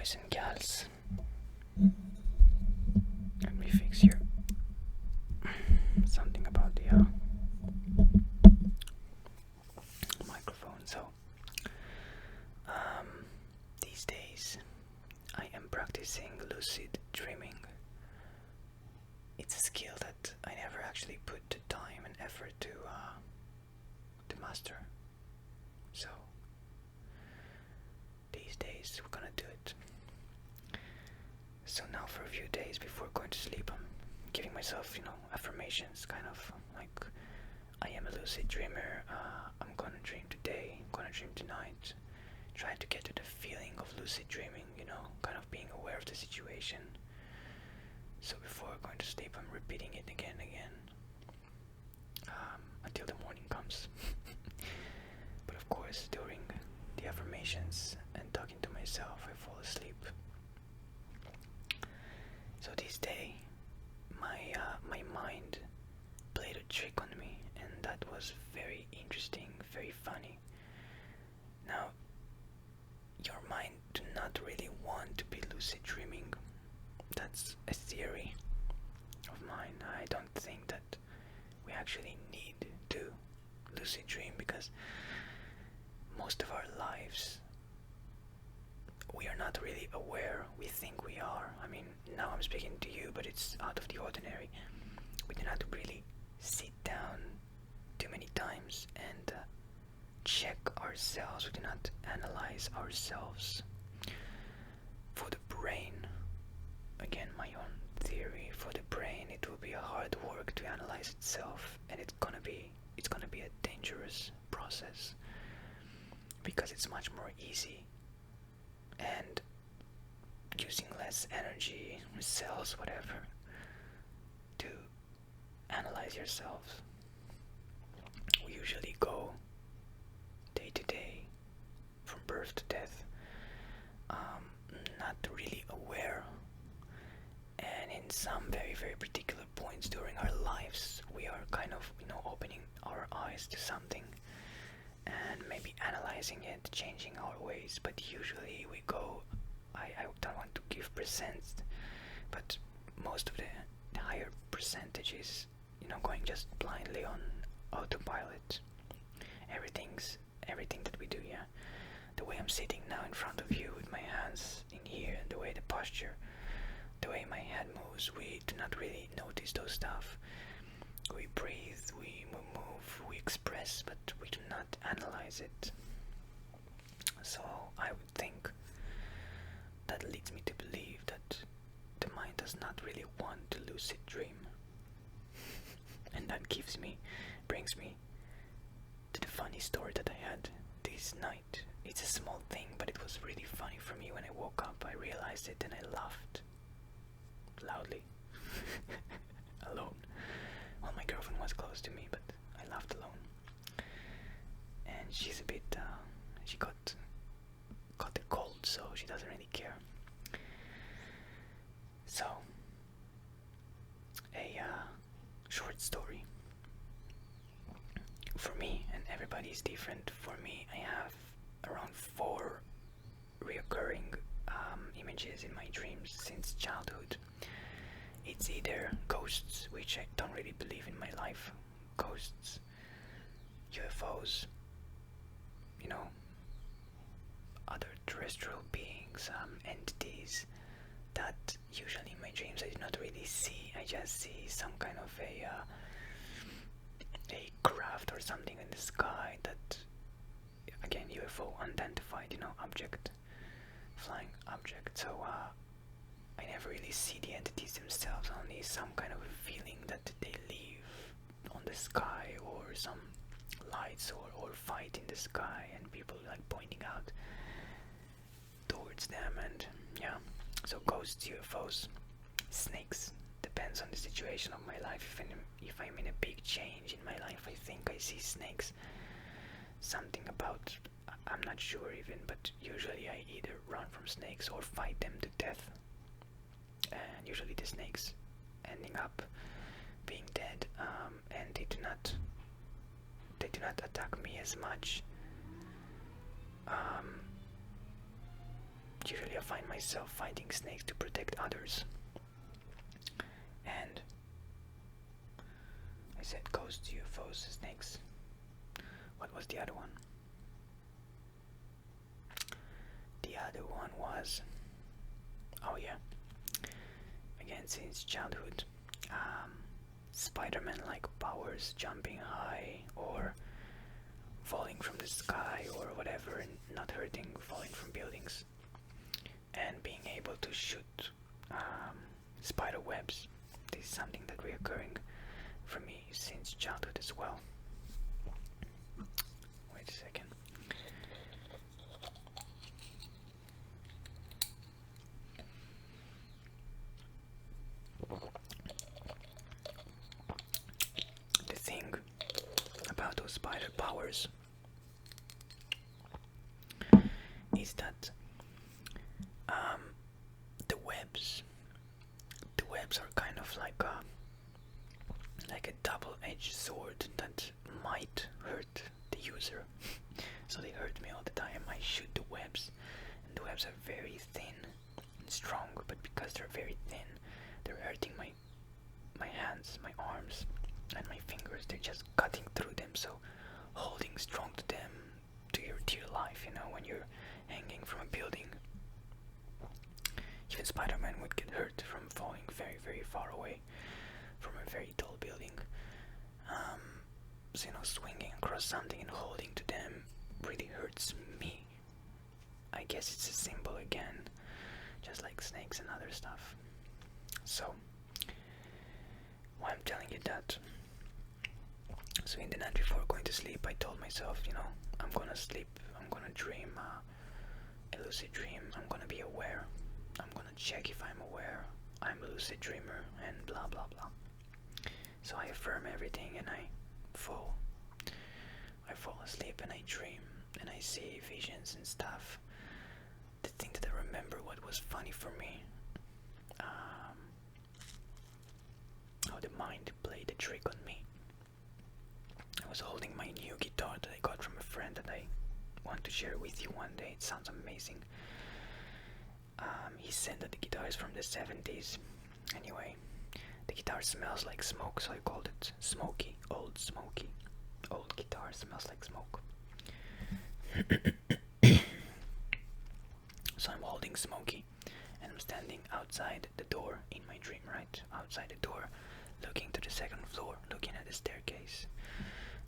boys and gals. Let me fix here something about the microphone. So, these days I am practicing lucid dreaming. It's a skill that I never actually put the time and effort to master. So, these days we're gonna do it. So now for a few days before going to sleep, I'm giving myself, affirmations, kind of like, I am a lucid dreamer, I'm gonna dream today, I'm gonna dream tonight. Try to get to the feeling of lucid dreaming, kind of being aware of the situation. So before going to sleep, I'm repeating it again and again, until the morning comes. But of course, during the affirmations and talking to myself, I fall asleep. So this day, my mind played a trick on me, and that was very interesting, very funny. Now, your mind do not really want to be lucid dreaming. That's a theory of mine. I don't think that we actually need to lucid dream, because most of our lives we are not really aware. We think we are. I mean, now I'm speaking to you, but it's out of the ordinary. We do not really sit down too many times and check ourselves. We do not analyze ourselves. For the brain, again, my own theory, for the brain it will be a hard work to analyze itself, and it's gonna be a dangerous process, because it's much more easy and using less energy, cells, whatever, to analyze yourselves. We usually go day to day, from birth to death, not really aware, and in some very, very particular points during our lives, we are kind of, opening our eyes to something and maybe analyzing it, changing our ways. But usually we go, I don't want to give percents, but most of the higher percentages, going just blindly on autopilot. Everything that we do, yeah. The way I'm sitting now in front of you with my hands in here, and the way the posture, the way my head moves, we do not really notice those stuff. We breathe, we move, we express, but we do not analyze it. So I would think that leads me to believe that the mind does not really want to lucid dream. And that brings me to the funny story that I had this night. It's a small thing, but it was really funny for me. When I woke up, I realized it and I laughed loudly. Alone. Well, my girlfriend was close to me, but I laughed alone. And she's a bit, she got the cold, so she doesn't really care. So, a short story. For me, and everybody is different, for me, I have around 4 reoccurring images in my dreams since childhood. It's either ghosts, which I don't really believe in my life, ghosts, UFOs, other terrestrial beings, entities that usually in my dreams I do not really see. I just see some kind of a craft or something in the sky that, again, UFO, unidentified, object, flying object. So I never really see the entities themselves, only some kind of a feeling that they leave on the sky, or some lights or fight in the sky, and people like pointing out towards them. And yeah, so ghosts, UFOs, snakes, depends on the situation of my life. If I'm in a big change in my life, I think I see snakes. Something about, I'm not sure even, but usually I either run from snakes or fight them to death. And usually the snakes ending up being dead, and they do not attack me as much. Usually I find myself fighting snakes to protect others. And I said ghosts, UFOs, snakes. What was the other one? The other one was, oh yeah, again since childhood, Spider-Man like powers, jumping high or falling from the sky or whatever and not hurting, falling from buildings, and being able to shoot spider webs. This is something that reoccurring for me since childhood as well. Wait a second. The thing about those spider powers is that the webs are kind of like a double-edged sword that might hurt the user. So they hurt me all the time. I shoot the webs, and the webs are very thin and strong, but because they're very thin, they're hurting my hands, my arms, and my fingers. They're just cutting through them, so holding strong to them to your life, when you're hanging from a building. Even Spider-Man would get hurt from falling very, very far away from a very tall building. So, swinging across something and holding to them really hurts me. I guess it's a symbol again, just like snakes and other stuff. So, why I'm telling you that? So in the night before going to sleep, I told myself, I'm gonna sleep, I'm gonna dream a lucid dream, I'm gonna be aware, I'm gonna check if I'm aware, I'm a lucid dreamer, and blah blah blah. So I affirm everything and I fall asleep and I dream and I see visions and stuff. The thing that I remember what was funny for me, how the mind played a trick on me. I was holding my new guitar that I got from a friend that I want to share with you one day. It sounds amazing. He said that the guitar is from the 70s. Anyway, the guitar smells like smoke, so I called it Smoky. Old Smoky. Old guitar smells like smoke. So I'm holding Smoky and I'm standing outside the door in my dream, right? Outside the door, looking to the second floor, looking at the staircase,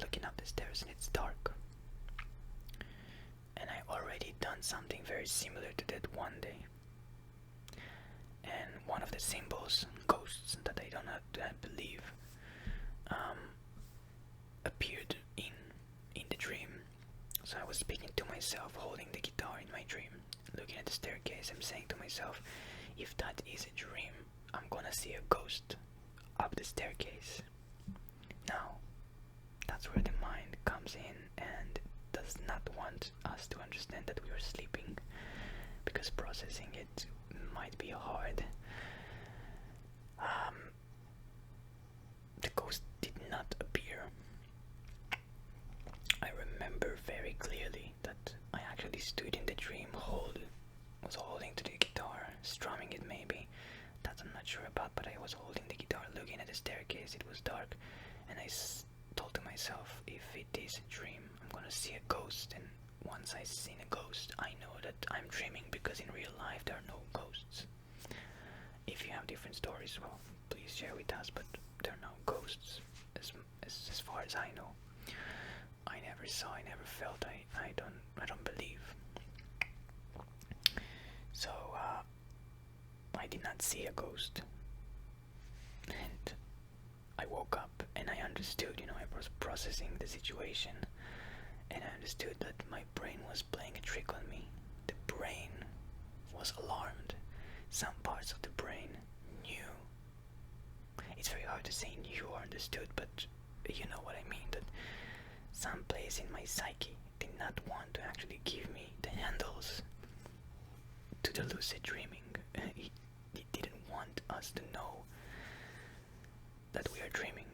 looking up the stairs, and it's dark. And I already done something very similar to that one day. And one of the symbols, ghosts, that I don't believe, appeared in the dream. So I was speaking to myself, holding the guitar in my dream, looking at the staircase. I'm saying to myself, if that is a dream, I'm gonna see a ghost up the staircase. Now, that's where the mind comes in and does not want us to understand that we are sleeping, because processing it might be hard. The ghost did not appear. I remember very clearly that I actually stood in the dream, was holding to the guitar, strumming it maybe. That I'm not sure about, but I was holding the guitar, looking at the staircase. It was dark, and I told to myself, if it is a dream, I'm gonna see a ghost. And once I seen a ghost, I know that I'm dreaming, because in real life there are no ghosts. If you have different stories, well, please share with us, but there are no ghosts as far as I know. I never saw, I never felt, I don't believe. So I did not see a ghost, and I woke up and I understood, I was processing the situation, and I understood that my brain was playing a trick on me. The brain was alarmed. Some parts of the brain knew. It's very hard to say knew or understood, but you know what I mean, that some place in my psyche did not want to actually give me the handles to the lucid dreaming. It didn't want us to know that we are dreaming.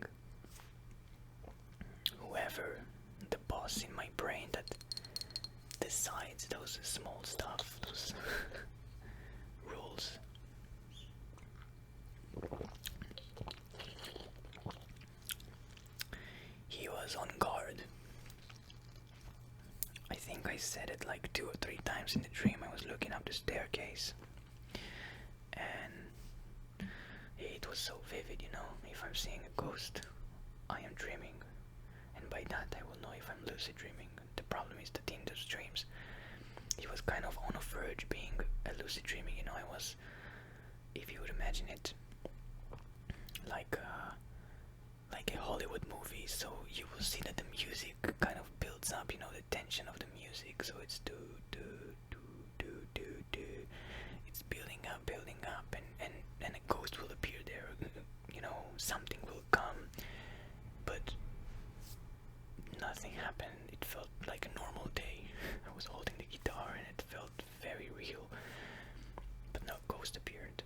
Whoever, the boss in my brain that decides those small stuff, those symbols. He was on guard. I think I said it like 2 or 3 times in the dream. I was looking up the staircase, and it was so vivid, you know. If I'm seeing a ghost, I am dreaming, and by that I will know if I'm lucid dreaming. The problem is that in those dreams, it was kind of on a verge being a lucid dreaming, you know. I was, if you would imagine it, like a Hollywood movie, so you will see that the music kind of builds up, you know, the tension of the music, so it's do do do do do do, it's building up, and a ghost will appear there, you know, something will come, but nothing happened. It felt like a normal day. I was holding the guitar and it felt very real, but no ghost appeared.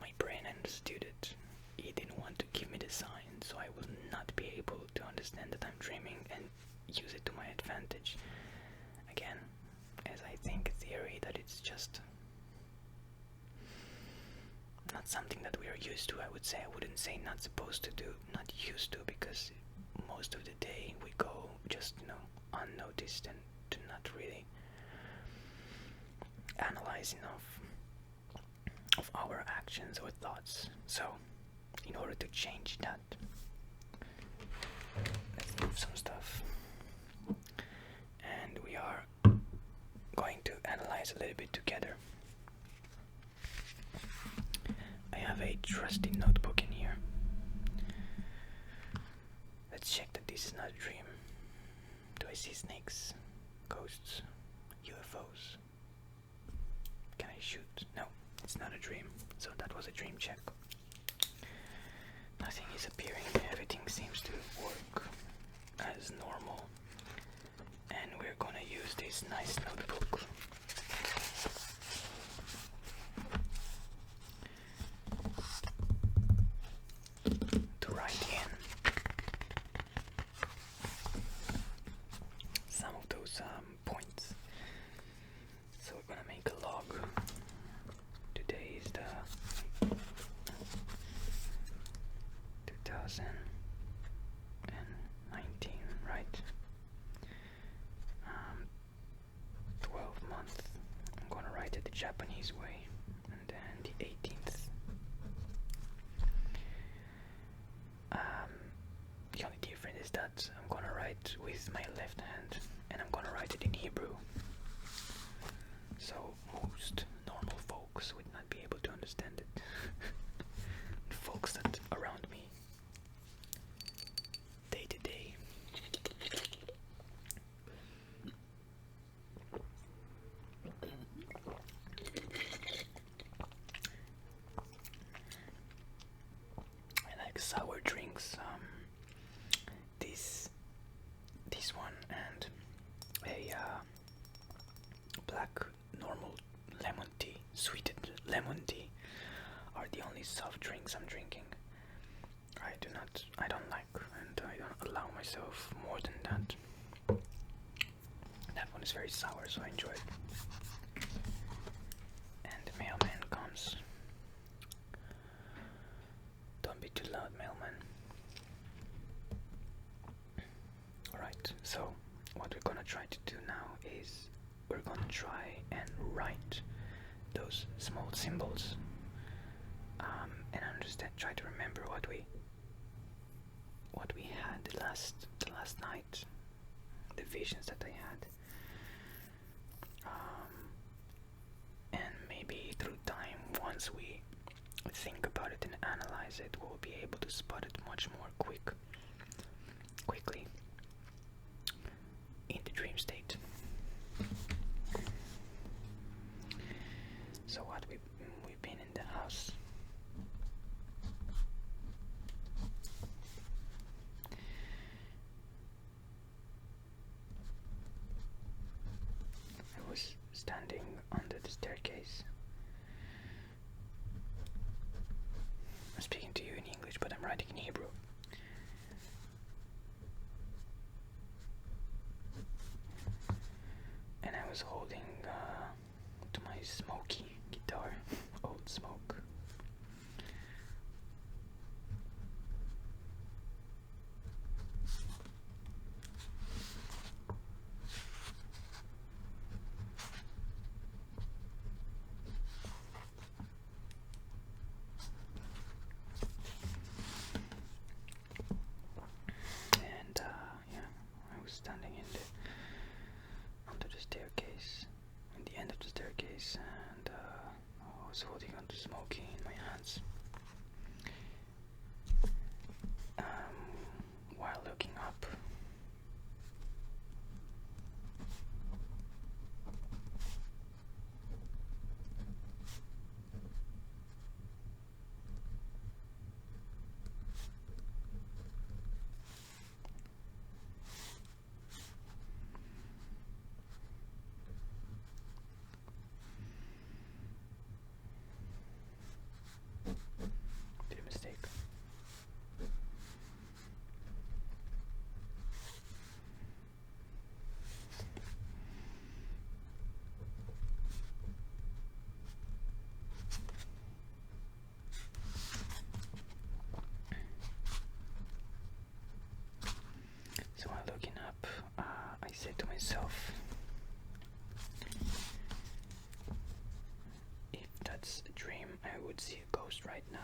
My brain understood it. It didn't want to give me the sign, so I will not be able to understand that I'm dreaming and use it to my advantage. Again, as I think theory that it's just not something that we are used to, I would say. I wouldn't say not supposed to do, not used to, because most of the day we go just, you know, unnoticed and do not really analyze enough of our actions or thoughts. So, in order to change that, let's move some stuff, and we are going to analyze a little bit together. I have a trusty notebook in here. Let's check that this is not a dream. Do I see snakes, ghosts, UFOs? Can I shoot? No, it's not a dream. So that was a dream check. Nothing is appearing. Everything seems to work as normal. And we're gonna use this nice notebook to write in some of those points. So we're gonna make a log. Today is the 2019, right? 12 month. I'm gonna write it the Japanese way, and then the 18th. The only difference is that I'm gonna write with my left hand, and I'm gonna write it in Hebrew. So most normal folks would not be able to understand it. Folks that around me, day to day. I like sour drinks. This one and a black normal lemon tea, sweetened lemon tea, are the only soft drinks I'm drinking. I don't like, and I don't allow myself more than that. That one is very sour, so I enjoy it. And the mailman comes. Don't be too loud, mailman. Alright, so what we're gonna try to do now is we're gonna try and write those small symbols, and understand, try to remember what we had the last night, the visions that I had, and maybe through time, once we think about it and analyze it, we'll be able to spot it much more quickly in the dream state. So what we've been in the house. I was standing under the staircase. I'm speaking to you in English, but I'm writing in Hebrew. And I was holding to my smoky guitar. guitar. Old Smoke. And yeah, I was standing onto the staircase, in the end of the staircase, and I was holding onto Smokey in my hands, while looking up. Did a mistake. So while looking up, I said to myself, if that's a dream, I would see a ghost right now.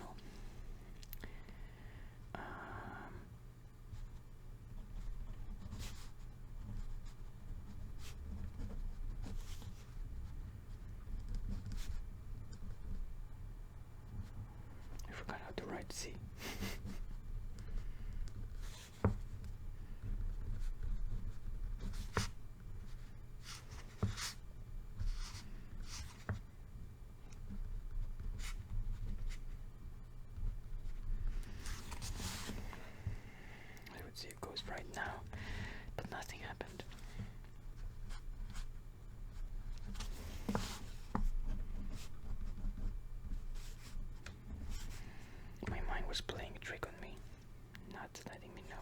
I forgot how to write C. I would see a ghost right now, but nothing happened. My mind was playing a trick on me, not letting me know.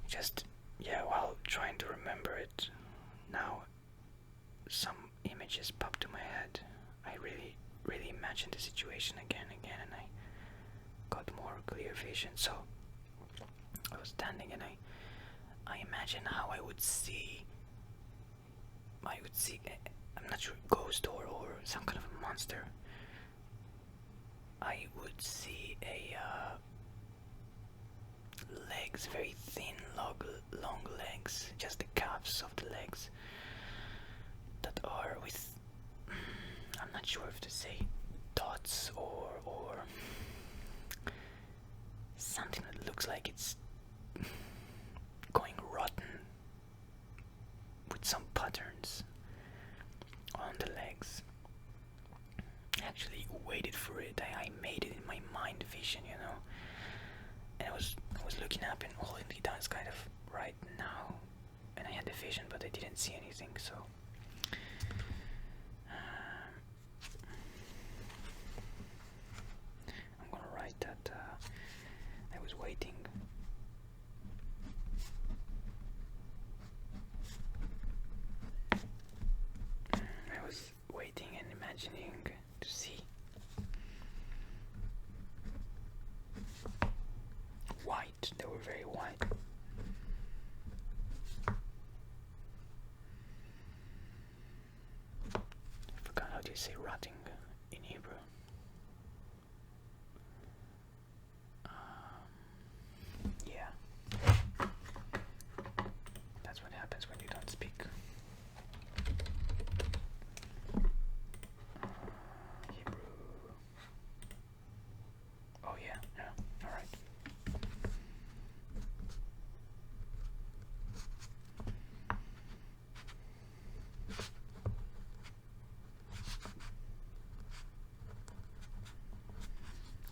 Just, yeah, while trying to remember it, now some images popped to my head. I really imagined the situation again and again, and I got more clear vision. So I was standing and I imagined how I would see, I'm not sure, ghost or some kind of a monster. I would see a legs, very thin, long legs, just the calves of the legs that are with, I'm not sure if to say dots or something that looks like it's going rotten, with some patterns on the legs. I actually waited for it. I made it in my mind vision, you know. And I was looking up and holding the guns kind of right now, and I had the vision, but I didn't see anything. So I'm gonna write that I was waiting. I was waiting and imagining to see white. They were very white. I forgot how do you say rotting in Hebrew. Yeah. That's what happens when you don't speak. Hebrew. Oh yeah, alright.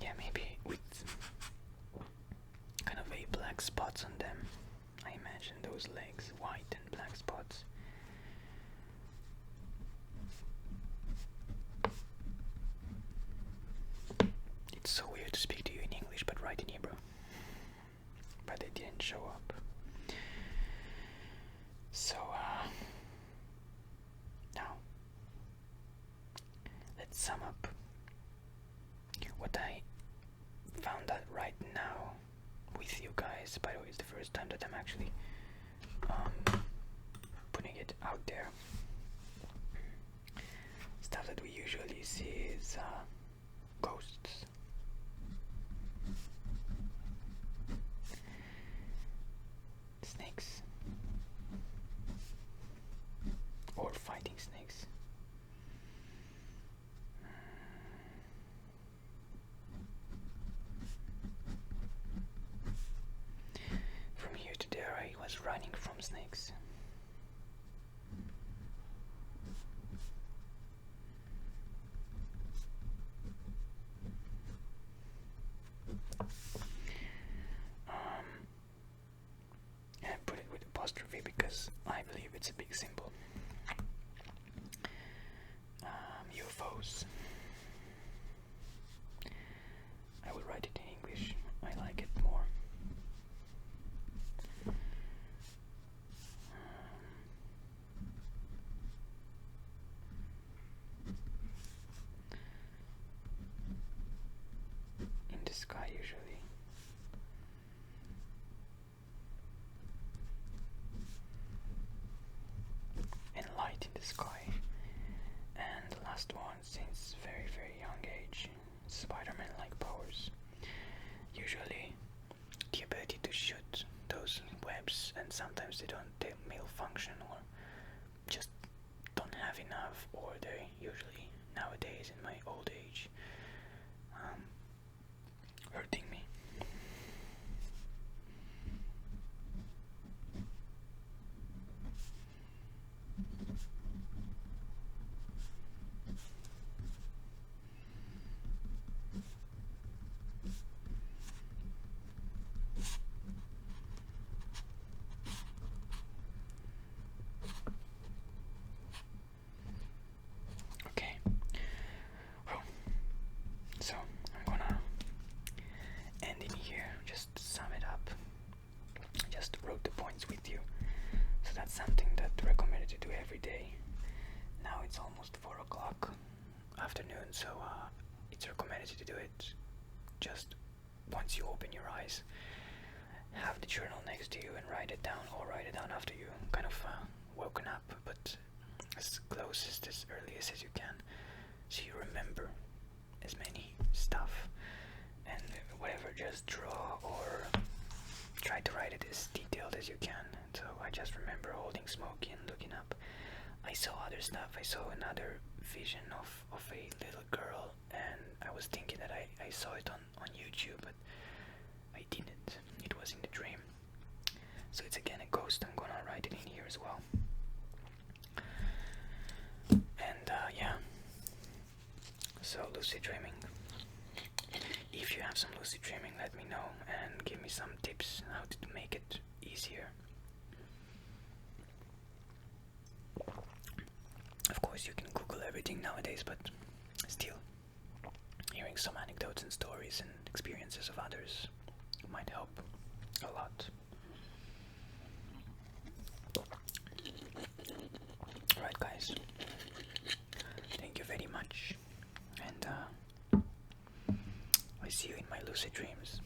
Yeah, maybe with kind of a black spots on them. I imagine those legs, white and black spots. show up. So now let's sum up what I found out right now with you guys. By the way, it's the first time that I'm actually putting it out there. Stuff that we usually see is ghosts, snakes, or fighting snakes. From here to there, I was running from snakes. And I put it with apostrophe because I believe it's a big symbol. UFOs. I will write it in English. I like it more. In the sky usually. And light in the sky. And the last one, since very young age, Spider-Man like powers. Usually the ability to shoot those webs, and sometimes they malfunction or just don't have enough, or they usually nowadays in my old age hurting me. Okay, well, so I'm gonna end in here, just to sum it up. Just wrote the points with you, so that's something that recommended to do every day. Now it's almost 4 o'clock afternoon, so it's recommended to do it just once you open your eyes. Have the journal next to you and write it down, or write it down after you kind of woken up, but as closest, as earliest as you can, so you remember as many stuff, and whatever, just draw or try to write it as detailed as you can. So I just remember holding Smokey and looking up. I saw other stuff. I saw another vision of a little girl, and I was thinking that I saw it on YouTube, but I didn't. It was in the dream. So it's again a ghost. I'm gonna write it in here as well. And yeah. So lucid dreaming. If you have some lucid dreaming, let me know and give me some tips how to make it easier. Of course, you can Google everything nowadays, but still, hearing some anecdotes and stories and experiences of others might help a lot. Alright, guys, thank you very much, and I see you in my lucid dreams.